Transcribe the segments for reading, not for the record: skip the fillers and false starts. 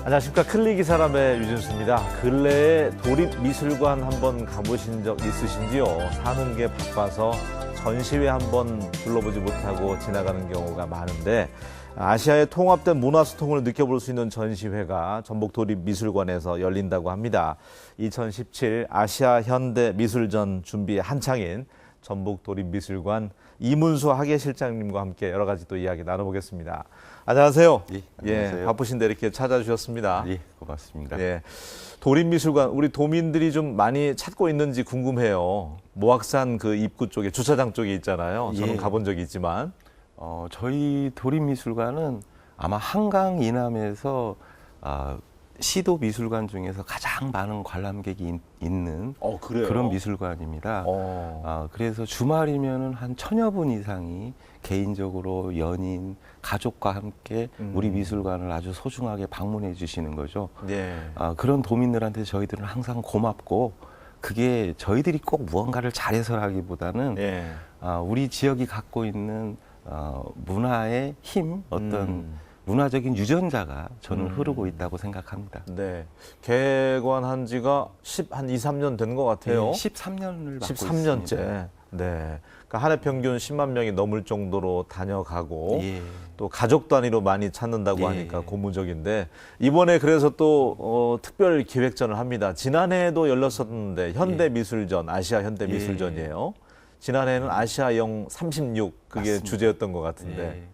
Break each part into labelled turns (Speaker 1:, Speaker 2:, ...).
Speaker 1: 안녕하십니까. 클릭이 사람의 유진수입니다. 근래에 도립미술관 한번 가보신 적 있으신지요? 사는 게 바빠서 전시회 한번 둘러보지 못하고 지나가는 경우가 많은데 아시아의 통합된 문화소통을 느껴볼 수 있는 전시회가 전북도립미술관에서 열린다고 합니다. 2017 아시아 현대 미술전 준비 한창인 전북도립미술관 이문수 학예실장님과 함께 여러 가지 또 이야기 나눠보겠습니다. 안녕하세요.
Speaker 2: 예, 안녕하세요.
Speaker 1: 예, 바쁘신데 이렇게 찾아주셨습니다.
Speaker 2: 예, 고맙습니다.
Speaker 1: 예, 도립미술관 우리 도민들이 좀 많이 찾고 있는지 궁금해요. 모악산 그 입구 쪽에 주차장 쪽에 있잖아요. 저는
Speaker 2: 예.
Speaker 1: 가본 적이 있지만.
Speaker 2: 저희 도립미술관은 아마 한강 이남에서 시도 미술관 중에서 가장 많은 관람객이 있는
Speaker 1: 그래요?
Speaker 2: 그런 미술관입니다. 그래서 주말이면은 한 1000여 분 이상이 개인적으로 연인, 가족과 함께 우리 미술관을 아주 소중하게 방문해 주시는 거죠.
Speaker 1: 예.
Speaker 2: 그런 도민들한테 저희들은 항상 고맙고, 그게 저희들이 꼭 무언가를 잘해서라기보다는
Speaker 1: 예.
Speaker 2: 우리 지역이 갖고 있는 문화의 힘, 어떤 문화적인 유전자가 저는 흐르고 있다고 생각합니다.
Speaker 1: 네. 개관한 지가 한 2, 3년 된 것 같아요.
Speaker 2: 13년을 맡고
Speaker 1: 13년째.
Speaker 2: 있습니다.
Speaker 1: 네. 그러니까 한 해 평균 10만 명이 넘을 정도로 다녀가고
Speaker 2: 예.
Speaker 1: 또 가족 단위로 많이 찾는다고
Speaker 2: 예.
Speaker 1: 하니까 고무적인데 이번에 그래서 또 특별 기획전을 합니다. 지난해에도 열렸었는데 현대미술전, 아시아 현대미술전이에요. 지난해에는 아시아영 36 그게
Speaker 2: 맞습니다.
Speaker 1: 주제였던 것 같은데.
Speaker 2: 예.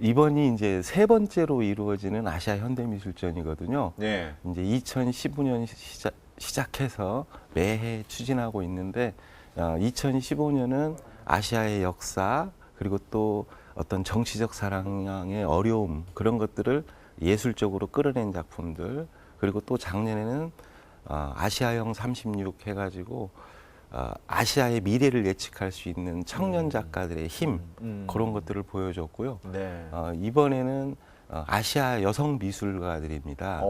Speaker 2: 이번이 이제 세 번째로 이루어지는 아시아 현대미술전이거든요.
Speaker 1: 예.
Speaker 2: 이제 2015년 시작해서 매해 추진하고 있는데 2015년은 아시아의 역사, 그리고 또 어떤 정치적 사랑의 어려움, 그런 것들을 예술적으로 끌어낸 작품들, 그리고 또 작년에는 아시아형 36 해가지고 아시아의 미래를 예측할 수 있는 청년 작가들의 힘, 그런 것들을 보여줬고요.
Speaker 1: 네.
Speaker 2: 이번에는 아시아 여성 미술가들입니다.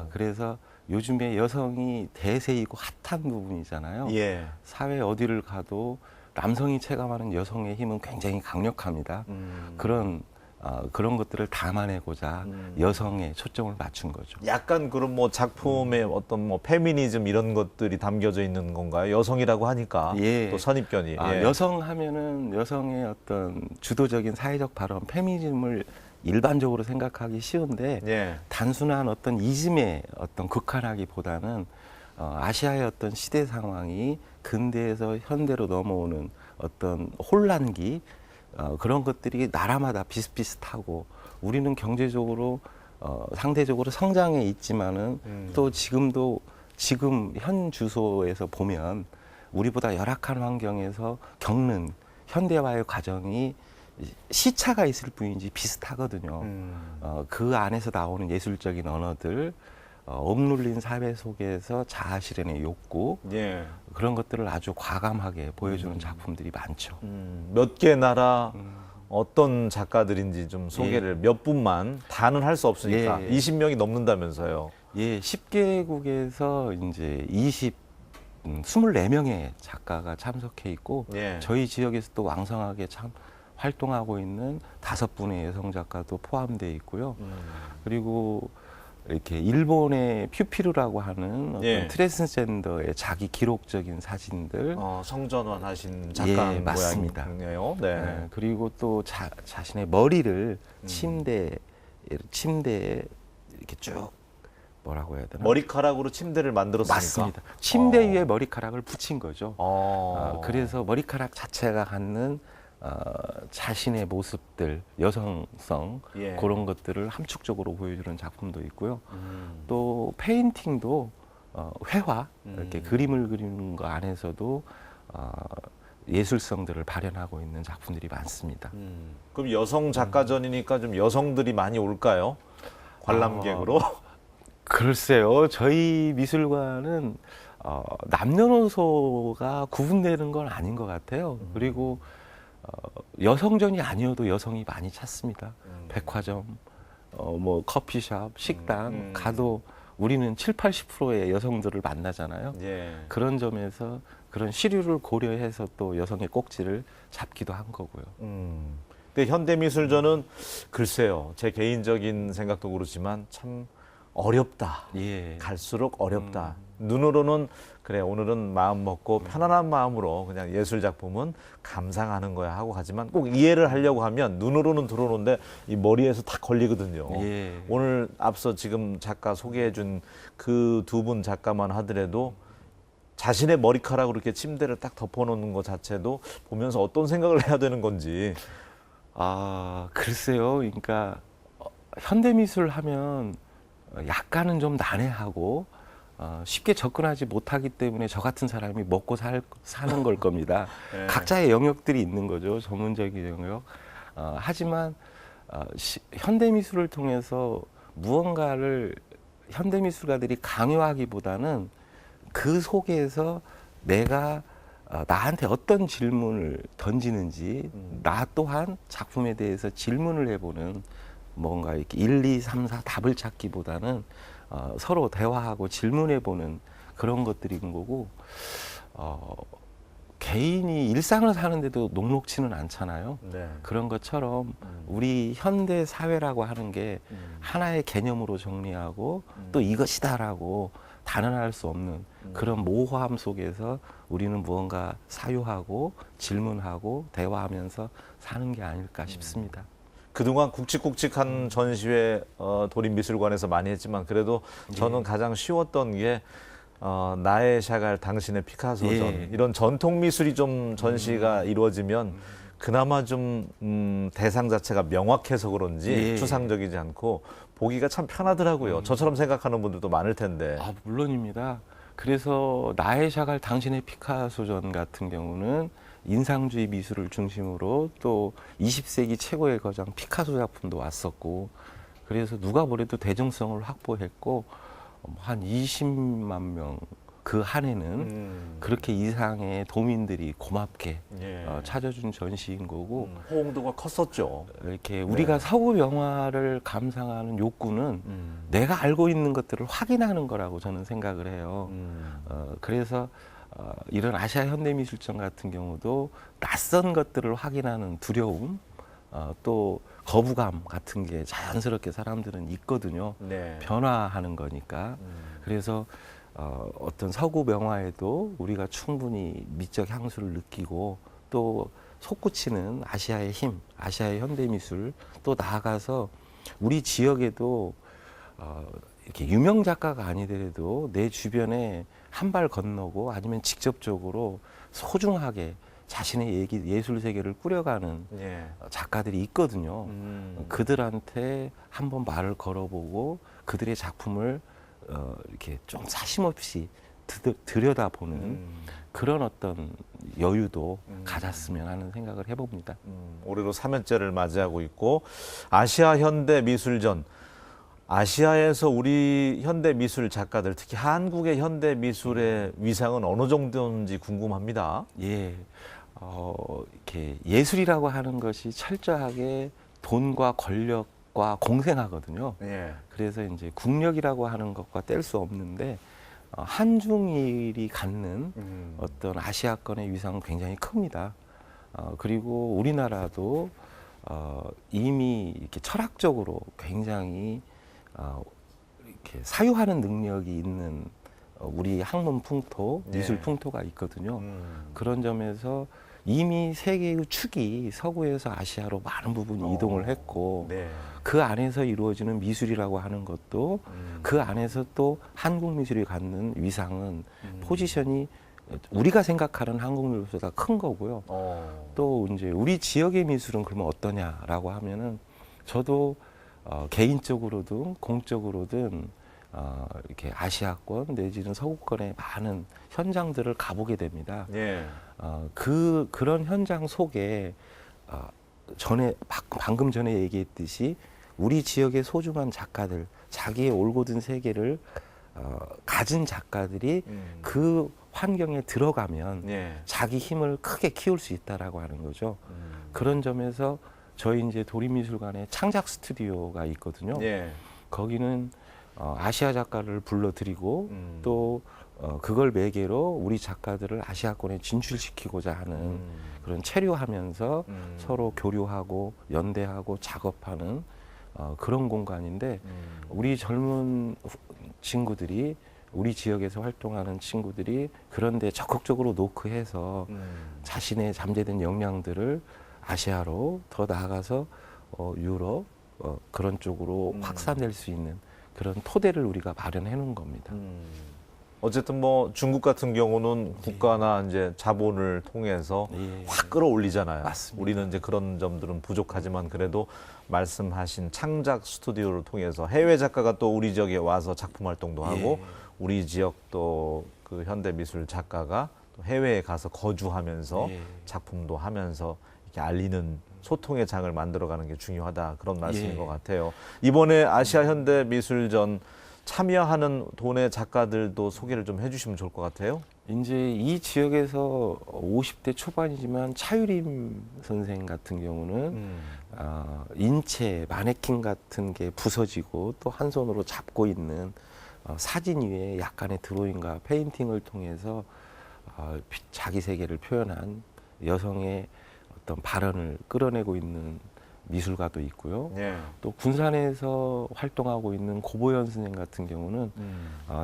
Speaker 2: 그래서 요즘에 여성이 대세이고 핫한 부분이잖아요.
Speaker 1: 예.
Speaker 2: 사회 어디를 가도 남성이 체감하는 여성의 힘은 굉장히 강력합니다. 그런 것들을 담아내고자 여성에 초점을 맞춘 거죠.
Speaker 1: 약간 그런 뭐 작품의 어떤 뭐 페미니즘 이런 것들이 담겨져 있는 건가요? 여성이라고 하니까
Speaker 2: 예.
Speaker 1: 또 선입견이. 예.
Speaker 2: 여성 하면은 여성의 어떤 주도적인 사회적 발언, 페미니즘을 일반적으로 생각하기 쉬운데
Speaker 1: 예.
Speaker 2: 단순한 어떤 이즘에 어떤 국한하기보다는 아시아의 어떤 시대 상황이 근대에서 현대로 넘어오는 어떤 혼란기, 그런 것들이 나라마다 비슷비슷하고, 우리는 경제적으로 상대적으로 성장해 있지만은 또 지금 현 주소에서 보면 우리보다 열악한 환경에서 겪는 현대화의 과정이 시차가 있을 뿐이지 비슷하거든요. 그 안에서 나오는 예술적인 언어들, 억눌린 사회 속에서 자아 실현의 욕구,
Speaker 1: 예.
Speaker 2: 그런 것들을 아주 과감하게 보여주는 작품들이 많죠.
Speaker 1: 몇 개 나라 어떤 작가들인지 좀 소개를 몇 분만 다는 할 수 없으니까
Speaker 2: 예.
Speaker 1: 20명이 넘는다면서요.
Speaker 2: 예, 10개국에서 이제 24명의 작가가 참석해 있고,
Speaker 1: 예.
Speaker 2: 저희 지역에서 또 왕성하게 활동하고 있는 5분의 여성 작가도 포함되어 있고요. 그리고 이렇게 일본의 퓨피루라고 하는 어떤
Speaker 1: 예.
Speaker 2: 트랜스젠더의 자기 기록적인 사진들,
Speaker 1: 성전환 하신 작가
Speaker 2: 예, 맞습니다.
Speaker 1: 모양이에요. 네.
Speaker 2: 네, 그리고 또 자신의 머리를 침대에 이렇게 쭉, 뭐라고 해야 되나?
Speaker 1: 머리카락으로 침대를 만들었으니까.
Speaker 2: 맞습니다. 침대 위에 머리카락을 붙인 거죠. 그래서 머리카락 자체가 갖는 자신의 모습들, 여성성,
Speaker 1: 예.
Speaker 2: 그런 것들을 함축적으로 보여주는 작품도 있고요. 또 페인팅도 회화, 이렇게 그림을 그리는 거 안에서도 예술성들을 발현하고 있는 작품들이 많습니다.
Speaker 1: 그럼 여성 작가전이니까 좀 여성들이 많이 올까요? 관람객으로?
Speaker 2: 글쎄요, 저희 미술관은 남녀노소가 구분되는 건 아닌 것 같아요. 그리고 여성전이 아니어도 여성이 많이 찾습니다. 백화점, 뭐 커피숍, 식당 가도 우리는 7, 80%의 여성들을 만나잖아요.
Speaker 1: 예.
Speaker 2: 그런 점에서 그런 시류를 고려해서 또 여성의 꼭지를 잡기도 한 거고요.
Speaker 1: 근데 현대미술전은 글쎄요, 제 개인적인 생각도 그렇지만 참 어렵다.
Speaker 2: 예.
Speaker 1: 갈수록 어렵다. 눈으로는 그래 오늘은 마음 먹고 편안한 마음으로 그냥 예술 작품은 감상하는 거야 하고 가지만 꼭 이해를 하려고 하면 눈으로는 들어오는데 이 머리에서 다 걸리거든요.
Speaker 2: 예.
Speaker 1: 오늘 앞서 지금 작가 소개해준 그 두 분 작가만 하더라도 자신의 머리카락으로 이렇게 침대를 딱 덮어놓는 것 자체도 보면서 어떤 생각을 해야 되는 건지.
Speaker 2: 아, 글쎄요. 그러니까 현대미술 하면 약간은 좀 난해하고 쉽게 접근하지 못하기 때문에 저 같은 사람이 먹고 사는 걸 겁니다.
Speaker 1: 네.
Speaker 2: 각자의 영역들이 있는 거죠. 전문적인 영역. 하지만 현대미술을 통해서 무언가를 현대미술가들이 강요하기보다는 그 속에서 내가 나한테 어떤 질문을 던지는지 나 또한 작품에 대해서 질문을 해보는 뭔가 이렇게 1, 2, 3, 4 답을 찾기보다는 서로 대화하고 질문해보는 그런 것들인 거고 개인이 일상을 사는데도 녹록치는 않잖아요.
Speaker 1: 네.
Speaker 2: 그런 것처럼 우리 현대 사회라고 하는 게 하나의 개념으로 정리하고 또 이것이다라고 단언할 수 없는 그런 모호함 속에서 우리는 무언가 사유하고 질문하고 대화하면서 사는 게 아닐까 싶습니다.
Speaker 1: 그동안 굵직굵직한 전시회 도립미술관에서 많이 했지만 그래도 저는 가장 쉬웠던 게 나의 샤갈 당신의 피카소전
Speaker 2: 예.
Speaker 1: 이런 전통 미술이 좀 전시가 이루어지면 그나마 좀 대상 자체가 명확해서 그런지
Speaker 2: 예.
Speaker 1: 추상적이지 않고 보기가 참 편하더라고요. 저처럼 생각하는 분들도 많을 텐데.
Speaker 2: 아, 물론입니다. 그래서 나의 샤갈 당신의 피카소전 같은 경우는 인상주의 미술을 중심으로 또 20세기 최고의 거장 피카소 작품도 왔었고 그래서 누가 뭐래도 대중성을 확보했고 한 20만 명 그 한 해는 그렇게 이상의 도민들이 고맙게
Speaker 1: 예.
Speaker 2: 찾아준 전시인 거고
Speaker 1: 호응도가 컸었죠.
Speaker 2: 이렇게 우리가 서구 명화를 감상하는 욕구는 내가 알고 있는 것들을 확인하는 거라고 저는 생각을 해요. 그래서 이런 아시아 현대미술전 같은 경우도 낯선 것들을 확인하는 두려움, 또 거부감 같은 게 자연스럽게 사람들은 있거든요.
Speaker 1: 네.
Speaker 2: 변화하는 거니까. 그래서 어떤 서구 명화에도 우리가 충분히 미적 향수를 느끼고 또 솟구치는 아시아의 힘, 아시아의 현대미술 또 나아가서 우리 지역에도 이렇게 유명 작가가 아니더라도 내 주변에 한 발 건너고 아니면 직접적으로 소중하게 자신의 예술 세계를 꾸려가는
Speaker 1: 예.
Speaker 2: 작가들이 있거든요. 그들한테 한번 말을 걸어보고 그들의 작품을 이렇게 좀 사심없이 들여다보는 그런 어떤 여유도 가졌으면 하는 생각을 해봅니다.
Speaker 1: 올해로 3회째를 맞이하고 있고 아시아 현대 미술전 아시아에서 우리 현대 미술 작가들 특히 한국의 현대 미술의 위상은 어느 정도인지 궁금합니다.
Speaker 2: 예, 이렇게 예술이라고 하는 것이 철저하게 돈과 권력과 공생하거든요.
Speaker 1: 예.
Speaker 2: 그래서 이제 국력이라고 하는 것과 뗄 수 없는데 한중일이 갖는 어떤 아시아권의 위상은 굉장히 큽니다. 그리고 우리나라도 이미 이렇게 철학적으로 굉장히 이렇게 사유하는 능력이 있는 우리 학문 풍토, 미술 풍토가 있거든요. 그런 점에서 이미 세계의 축이 서구에서 아시아로 많은 부분이 이동을 했고
Speaker 1: 네.
Speaker 2: 그 안에서 이루어지는 미술이라고 하는 것도 그 안에서 또 한국 미술이 갖는 위상은 포지션이 우리가 생각하는 한국 미술보다 큰 거고요. 또 이제 우리 지역의 미술은 그러면 어떠냐라고 하면은 저도 개인적으로든 공적으로든 이렇게 아시아권 내지는 서구권의 많은 현장들을 가보게 됩니다.
Speaker 1: 예.
Speaker 2: 그런 현장 속에 방금 전에 얘기했듯이 우리 지역의 소중한 작가들, 자기의 올곧은 세계를 가진 작가들이 그 환경에 들어가면
Speaker 1: 예.
Speaker 2: 자기 힘을 크게 키울 수 있다라고 하는 거죠. 그런 점에서 저희 이제 도립미술관에 창작 스튜디오가 있거든요.
Speaker 1: 예.
Speaker 2: 거기는 아시아 작가를 불러들이고 또 그걸 매개로 우리 작가들을 아시아권에 진출시키고자 하는 그런 체류하면서 서로 교류하고 연대하고 작업하는 그런 공간인데 우리 젊은 친구들이 우리 지역에서 활동하는 친구들이 그런데 적극적으로 노크해서 자신의 잠재된 역량들을 아시아로 더 나아가서 유럽 그런 쪽으로 확산될 수 있는 그런 토대를 우리가 마련해 놓은 겁니다.
Speaker 1: 어쨌든 뭐 중국 같은 경우는 국가나 이제 자본을 통해서 확 끌어올리잖아요.
Speaker 2: 맞습니다.
Speaker 1: 우리는 이제 그런 점들은 부족하지만 그래도 말씀하신 창작 스튜디오를 통해서 해외 작가가 또 우리 지역에 와서 작품 활동도 하고 우리 지역 또 그 현대 미술 작가가 또 해외에 가서 거주하면서 작품도 하면서 이렇게 알리는 소통의 장을 만들어가는 게 중요하다 그런 말씀인 것 같아요. 이번에 아시아 현대 미술전 참여하는 도내 작가들도 소개를 좀 해주시면 좋을 것 같아요.
Speaker 2: 이제 이 지역에서 50대 초반이지만 차유림 선생 같은 경우는 인체 마네킹 같은 게 부서지고 또 한 손으로 잡고 있는 사진 위에 약간의 드로잉과 페인팅을 통해서 자기 세계를 표현한 여성의 어떤 발언을 끌어내고 있는 미술가도 있고요. 또 군산에서 활동하고 있는 고보현 선생 같은 경우는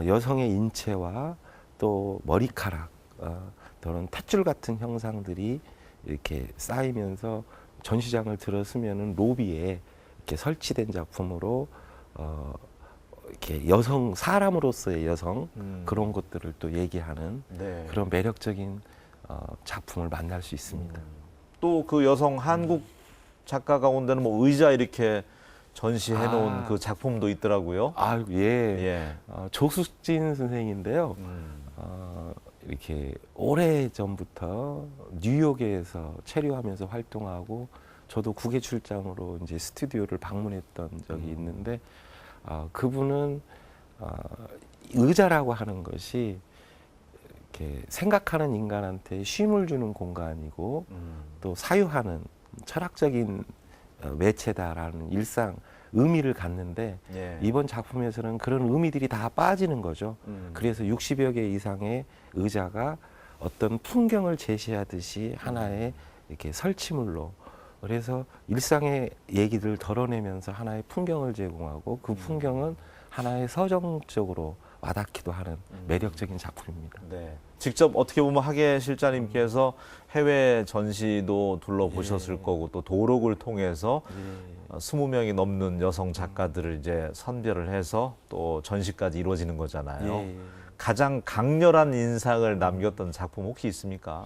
Speaker 2: 여성의 인체와 또 머리카락 또는 탯줄 같은 형상들이 이렇게 쌓이면서 전시장을 들어서면은 로비에 이렇게 설치된 작품으로 이렇게 여성 사람으로서의 여성 그런 것들을 또 얘기하는 그런 매력적인 작품을 만날 수 있습니다.
Speaker 1: 또 그 여성 한국 작가 가운데는 뭐 의자 이렇게 전시해 놓은 그 작품도 있더라고요.
Speaker 2: 조숙진 선생인데요. 이렇게 오래 전부터 뉴욕에서 체류하면서 활동하고 저도 국외 출장으로 이제 스튜디오를 방문했던 적이 있는데 그분은 의자라고 하는 것이 이렇게 생각하는 인간한테 쉼을 주는 공간이고 또 사유하는 철학적인 매체다라는 일상 의미를 갖는데 이번 작품에서는 그런 의미들이 다 빠지는 거죠. 그래서 60여 개 이상의 의자가 어떤 풍경을 제시하듯이 하나의 이렇게 설치물로 그래서 일상의 얘기들을 덜어내면서 하나의 풍경을 제공하고 그 풍경은 하나의 서정적으로 와닿기도 하는 매력적인 작품입니다.
Speaker 1: 직접 어떻게 보면 하계 실장님께서 해외 전시도 둘러보셨을 거고 또 도록을 통해서 20명이 넘는 여성 작가들을 이제 선별을 해서 또 전시까지 이루어지는 거잖아요. 가장 강렬한 인상을 남겼던 작품 혹시 있습니까?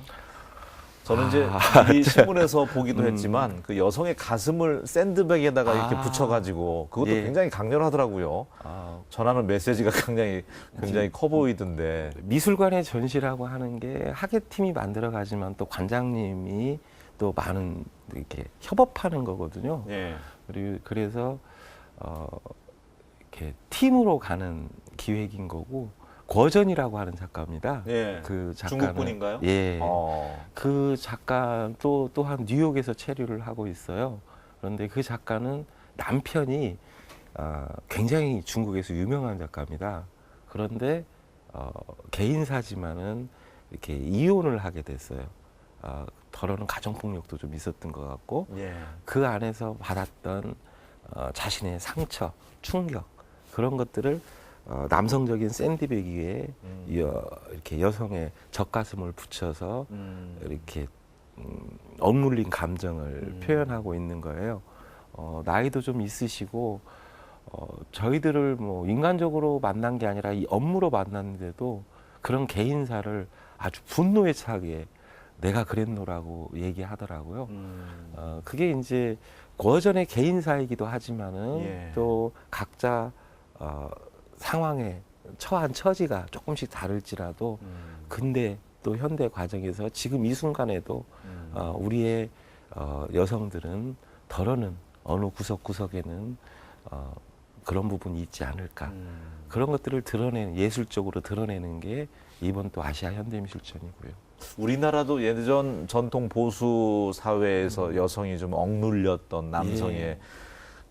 Speaker 1: 저는 이제 이 신문에서 보기도 했지만 그 여성의 가슴을 샌드백에다가 이렇게 붙여가지고 그것도 굉장히 강렬하더라고요. 전하는 메시지가 굉장히 커 보이던데.
Speaker 2: 미술관의 전시라고 하는 게 학예팀이 만들어가지만 또 관장님이 또 많은 이렇게 협업하는 거거든요. 그리고 그래서 이렇게 팀으로 가는 기획인 거고. 거전이라고 하는 작가입니다. 그 작가는
Speaker 1: 중국 분인가요?
Speaker 2: 그 작가 또한 뉴욕에서 체류를 하고 있어요. 그런데 그 작가는 남편이 굉장히 중국에서 유명한 작가입니다. 그런데 개인사지만은 이렇게 이혼을 하게 됐어요. 덜어는 가정폭력도 좀 있었던 것 같고 그 안에서 받았던 자신의 상처, 충격 그런 것들을 남성적인 샌드백 위에 이렇게 여성의 젖가슴을 붙여서 이렇게 억눌린 감정을 표현하고 있는 거예요. 나이도 좀 있으시고 저희들을 뭐 인간적으로 만난 게 아니라 이 업무로 만났는데도 그런 개인사를 아주 분노에 차게 내가 그랬노라고 얘기하더라고요. 그게 이제 거전의 개인사이기도 하지만은 또 각자 상황에 처한 처지가 조금씩 다를지라도 근대 또 현대 과정에서 지금 이 순간에도 우리의 여성들은 덜어는 어느 구석구석에는 그런 부분이 있지 않을까 그런 것들을 드러내는 예술적으로 드러내는 게 이번 또 아시아 현대미술전이고요.
Speaker 1: 우리나라도 예전 전통 보수 사회에서 여성이 좀 억눌렸던 남성의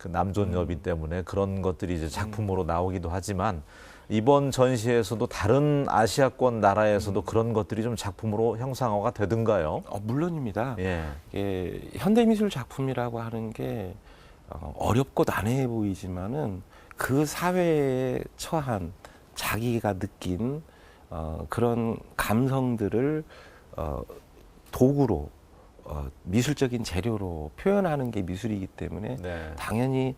Speaker 1: 그 남존여비 때문에 그런 것들이 이제 작품으로 나오기도 하지만 이번 전시에서도 다른 아시아권 나라에서도 그런 것들이 좀 작품으로 형상화가 되던가요?
Speaker 2: 물론입니다.
Speaker 1: 예.
Speaker 2: 현대미술 작품이라고 하는 게 어렵고 난해해 보이지만은 그 사회에 처한 자기가 느낀 그런 감성들을 도구로 미술적인 재료로 표현하는 게 미술이기 때문에
Speaker 1: 네.
Speaker 2: 당연히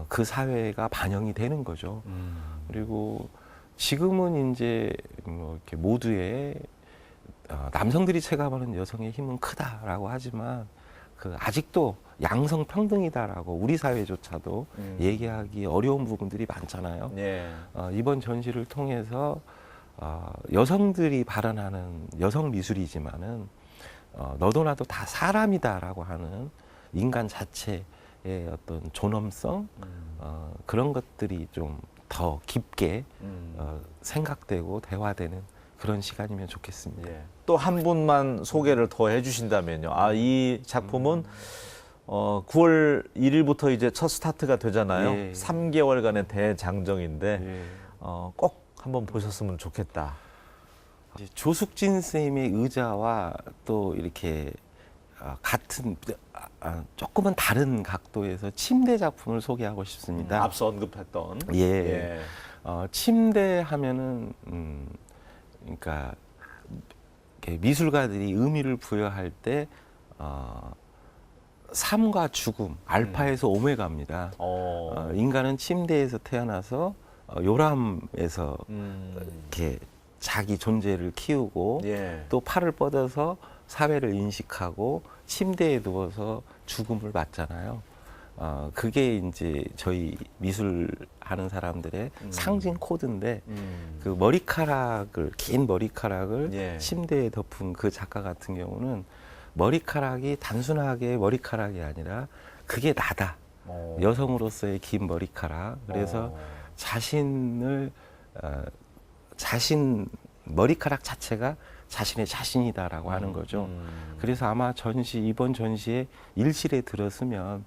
Speaker 2: 그 사회가 반영이 되는 거죠. 그리고 지금은 이제 뭐 이렇게 모두의 남성들이 체감하는 여성의 힘은 크다라고 하지만 그 아직도 양성 평등이다라고 우리 사회조차도 얘기하기 어려운 부분들이 많잖아요.
Speaker 1: 예.
Speaker 2: 이번 전시를 통해서 여성들이 발현하는 여성 미술이지만은 너도 나도 다 사람이다라고 하는 인간 자체의 어떤 존엄성 그런 것들이 좀 더 깊게 생각되고 대화되는 그런 시간이면 좋겠습니다.
Speaker 1: 예. 또 한 분만 소개를 더 해주신다면요. 이 작품은 9월 1일부터 이제 첫 스타트가 되잖아요.
Speaker 2: 예.
Speaker 1: 3개월간의 대장정인데
Speaker 2: 예.
Speaker 1: 꼭 한번 보셨으면 좋겠다.
Speaker 2: 이제 조숙진 선생님의 의자와 또 이렇게 같은 조금은 다른 각도에서 침대 작품을 소개하고 싶습니다.
Speaker 1: 앞서 언급했던.
Speaker 2: 예.
Speaker 1: 예.
Speaker 2: 침대 하면은 그러니까 이렇게 미술가들이 의미를 부여할 때 삶과 죽음, 알파에서 오메가입니다. 인간은 침대에서 태어나서 요람에서 이렇게 자기 존재를 키우고
Speaker 1: 예.
Speaker 2: 또 팔을 뻗어서 사회를 인식하고 침대에 누워서 죽음을 맞잖아요. 그게 이제 저희 미술 하는 사람들의 상징 코드인데 그 머리카락을 긴 머리카락을
Speaker 1: 예.
Speaker 2: 침대에 덮은 그 작가 같은 경우는 머리카락이 단순하게 머리카락이 아니라 그게 나다. 여성으로서의 긴 머리카락. 그래서 자신을 자신 머리카락 자체가 자신의 자신이다라고 하는 거죠. 그래서 아마 이번 전시에 일실에 들었으면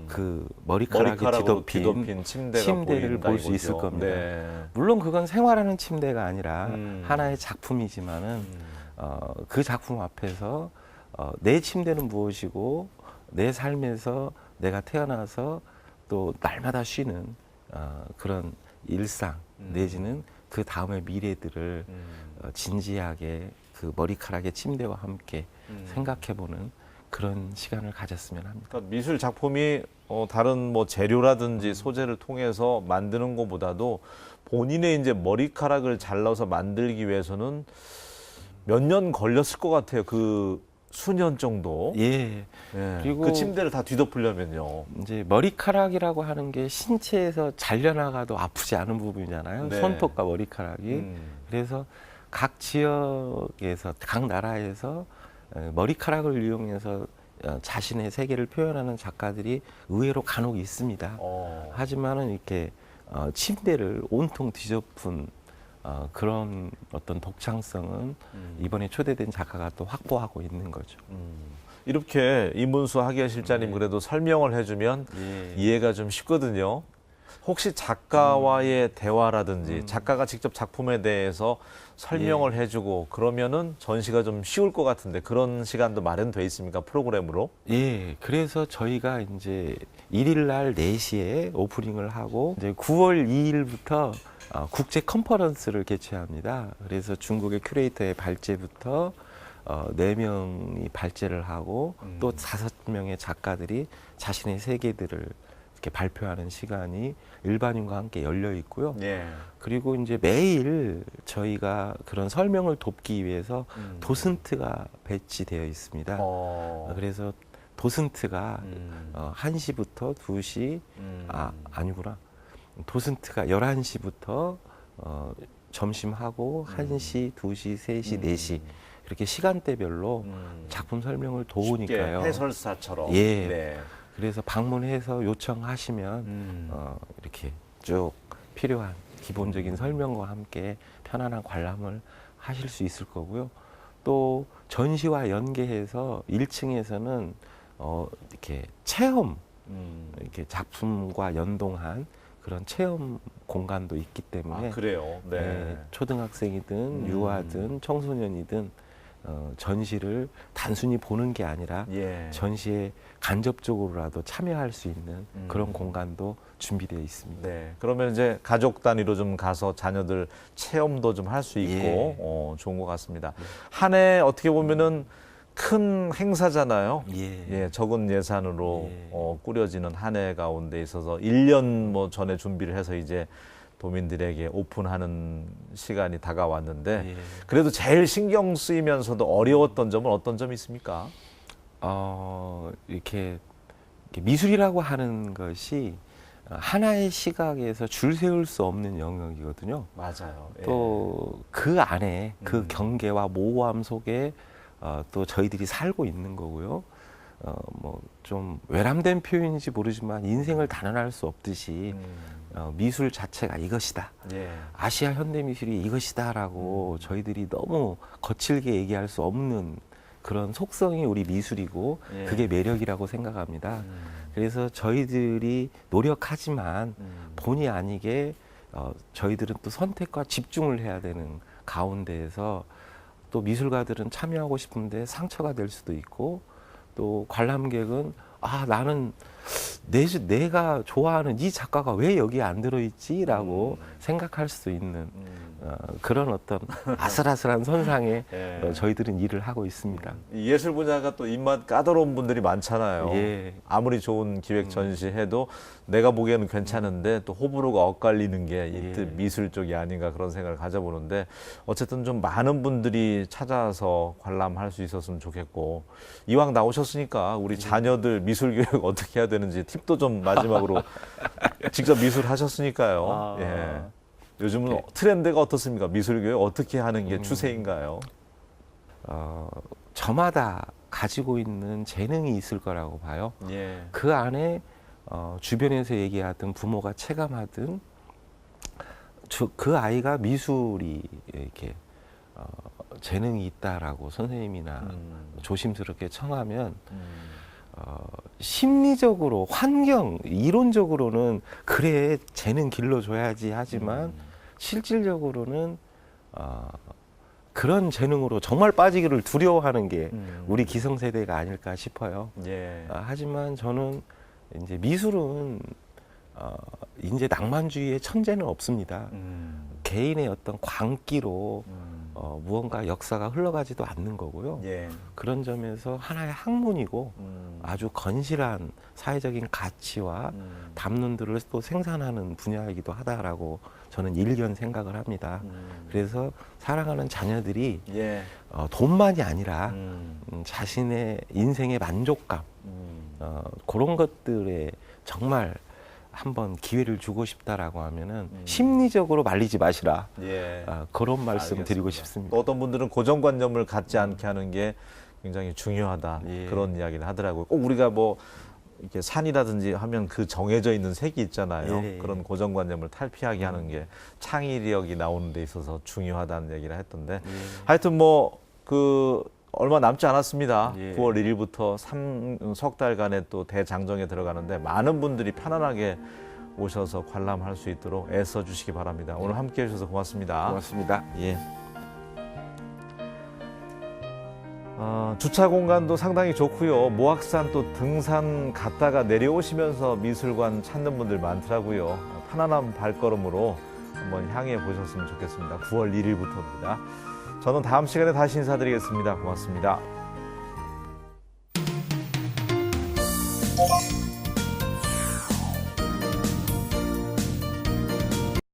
Speaker 2: 그 머리카락이 뒤덮인 침대를 볼 수 있을 겁니다.
Speaker 1: 네.
Speaker 2: 물론 그건 생활하는 침대가 아니라 하나의 작품이지만은 그 작품 앞에서 내 침대는 무엇이고 내 삶에서 내가 태어나서 또 날마다 쉬는 그런 일상 내지는 그 다음의 미래들을 진지하게 그 머리카락의 침대와 함께 생각해보는 그런 시간을 가졌으면 합니다.
Speaker 1: 그러니까 미술 작품이 다른 뭐 재료라든지 소재를 통해서 만드는 것보다도 본인의 이제 머리카락을 잘라서 만들기 위해서는 몇 년 걸렸을 것 같아요. 그 수년 정도.
Speaker 2: 예.
Speaker 1: 예.
Speaker 2: 그리고
Speaker 1: 그 침대를 다 뒤덮으려면요.
Speaker 2: 이제 머리카락이라고 하는 게 신체에서 잘려나가도 아프지 않은 부분이잖아요.
Speaker 1: 네.
Speaker 2: 손톱과 머리카락이. 그래서 각 지역에서, 각 나라에서 머리카락을 이용해서 자신의 세계를 표현하는 작가들이 의외로 간혹 있습니다. 하지만은 이렇게 침대를 온통 뒤덮은 그런 어떤 독창성은 이번에 초대된 작가가 또 확보하고 있는 거죠.
Speaker 1: 이렇게 이문수 학예실장님 그래도 설명을 해주면 이해가 좀 쉽거든요. 혹시 작가와의 대화라든지 작가가 직접 작품에 대해서 설명을 해주고 그러면은 전시가 좀 쉬울 것 같은데 그런 시간도 마련돼 있습니까? 프로그램으로?
Speaker 2: 예, 그래서 저희가 이제 1일 날 4시에 오프닝을 하고 이제 9월 2일부터 국제 컨퍼런스를 개최합니다. 그래서 중국의 큐레이터의 발제부터 4명이 발제를 하고 또 5명의 작가들이 자신의 세계들을 이렇게 발표하는 시간이 일반인과 함께 열려 있고요.
Speaker 1: 예.
Speaker 2: 그리고 이제 매일 저희가 그런 설명을 돕기 위해서 도슨트가 배치되어 있습니다. 그래서 도슨트가 1시부터 2시, 아니구나. 도슨트가 11시부터 점심하고 1시, 2시, 3시, 4시 이렇게 시간대별로 작품 설명을 도우니까요.
Speaker 1: 해설사처럼.
Speaker 2: 예.
Speaker 1: 네.
Speaker 2: 그래서 방문해서 요청하시면 이렇게 쭉 필요한 기본적인 설명과 함께 편안한 관람을 하실 수 있을 거고요. 또 전시와 연계해서 1층에서는 이렇게 체험 이렇게 작품과 연동한 그런 체험 공간도 있기 때문에
Speaker 1: 그래요. 네.
Speaker 2: 네, 초등학생이든 유아든 청소년이든 전시를 단순히 보는 게 아니라
Speaker 1: 예.
Speaker 2: 전시에 간접적으로라도 참여할 수 있는 그런 공간도 준비되어 있습니다.
Speaker 1: 네. 그러면 이제 가족 단위로 좀 가서 자녀들 체험도 좀 할 수 있고
Speaker 2: 예.
Speaker 1: 좋은 것 같습니다. 한 해 어떻게 보면은 큰 행사잖아요.
Speaker 2: 예.
Speaker 1: 예, 적은 예산으로
Speaker 2: 예.
Speaker 1: 꾸려지는 한 해 가운데 있어서 1년 뭐 전에 준비를 해서 이제 도민들에게 오픈하는 시간이 다가왔는데
Speaker 2: 예.
Speaker 1: 그래도 제일 신경 쓰이면서도 어려웠던 점은 어떤 점이 있습니까?
Speaker 2: 이렇게 미술이라고 하는 것이 하나의 시각에서 줄 세울 수 없는 영역이거든요.
Speaker 1: 맞아요.
Speaker 2: 또 그 안에 그 경계와 모호함 속에 또 저희들이 살고 있는 거고요. 뭐 좀 외람된 표현인지 모르지만 인생을 단언할 수 없듯이 미술 자체가 이것이다.
Speaker 1: 예.
Speaker 2: 아시아 현대미술이 이것이다라고 저희들이 너무 거칠게 얘기할 수 없는 그런 속성이 우리 미술이고
Speaker 1: 예.
Speaker 2: 그게 매력이라고 생각합니다. 그래서 저희들이 노력하지만 본의 아니게 저희들은 또 선택과 집중을 해야 되는 가운데에서 또 미술가들은 참여하고 싶은데 상처가 될 수도 있고 또 관람객은 나는 내가 좋아하는 이 작가가 왜 여기에 안 들어있지라고 생각할 수도 있는 그런 어떤 아슬아슬한 선상에
Speaker 1: 예.
Speaker 2: 저희들은 일을 하고 있습니다.
Speaker 1: 이 예술 분야가 또 입맛 까다로운 분들이 많잖아요.
Speaker 2: 예.
Speaker 1: 아무리 좋은 기획 전시해도 내가 보기에는 괜찮은데 또 호불호가 엇갈리는 게 이
Speaker 2: 예.
Speaker 1: 미술 쪽이 아닌가 그런 생각을 가져보는데 어쨌든 좀 많은 분들이 찾아서 관람할 수 있었으면 좋겠고 이왕 나오셨으니까 우리 자녀들 미술 교육 어떻게 해야 되는지 팁도 좀 마지막으로 직접 미술 하셨으니까요. 예. 요즘은 트렌드가 어떻습니까? 미술 교육 어떻게 하는 게 추세인가요?
Speaker 2: 저마다 가지고 있는 재능이 있을 거라고 봐요.
Speaker 1: 예.
Speaker 2: 그 안에 주변에서 얘기하든 부모가 체감하든 그 아이가 미술이 이렇게 재능이 있다라고 선생님이나 조심스럽게 청하면 심리적으로 환경 이론적으로는 그래 재능 길러줘야지 하지만 실질적으로는 그런 재능으로 정말 빠지기를 두려워하는 게 우리 기성세대가 아닐까 싶어요.
Speaker 1: 예.
Speaker 2: 하지만 저는 이제 미술은 이제 낭만주의의 천재는 없습니다. 개인의 어떤 광기로 무언가 역사가 흘러가지도 않는 거고요.
Speaker 1: 예.
Speaker 2: 그런 점에서 하나의 학문이고 아주 건실한 사회적인 가치와 담론들을 또 생산하는 분야이기도 하다라고 저는 일견 생각을 합니다. 그래서 사랑하는 자녀들이
Speaker 1: 예.
Speaker 2: 돈만이 아니라 자신의 인생의 만족감 그런 것들에 정말 한번 기회를 주고 싶다라고 하면은 심리적으로 말리지 마시라.
Speaker 1: 예.
Speaker 2: 그런 말씀 드리고
Speaker 1: 알겠습니다.
Speaker 2: 싶습니다.
Speaker 1: 또 어떤 분들은 고정관념을 갖지 않게 하는 게 굉장히 중요하다.
Speaker 2: 예.
Speaker 1: 그런 이야기를 하더라고요. 꼭 우리가 뭐 이렇게 산이라든지 하면 그 정해져 있는 색이 있잖아요.
Speaker 2: 예.
Speaker 1: 그런 고정관념을 탈피하게 하는 게 창의력이 나오는 데 있어서 중요하다는 얘기를 했던데 하여튼 뭐 얼마 남지 않았습니다.
Speaker 2: 예.
Speaker 1: 9월 1일부터 석 달간의 또 대장정에 들어가는데 많은 분들이 편안하게 오셔서 관람할 수 있도록 애써 주시기 바랍니다. 오늘 함께 해주셔서 고맙습니다.
Speaker 2: 고맙습니다.
Speaker 1: 예. 주차 공간도 상당히 좋고요. 모악산 또 등산 갔다가 내려오시면서 미술관 찾는 분들 많더라고요. 편안한 발걸음으로 한번 향해 보셨으면 좋겠습니다. 9월 1일부터입니다. 저는 다음 시간에 다시 인사드리겠습니다. 고맙습니다.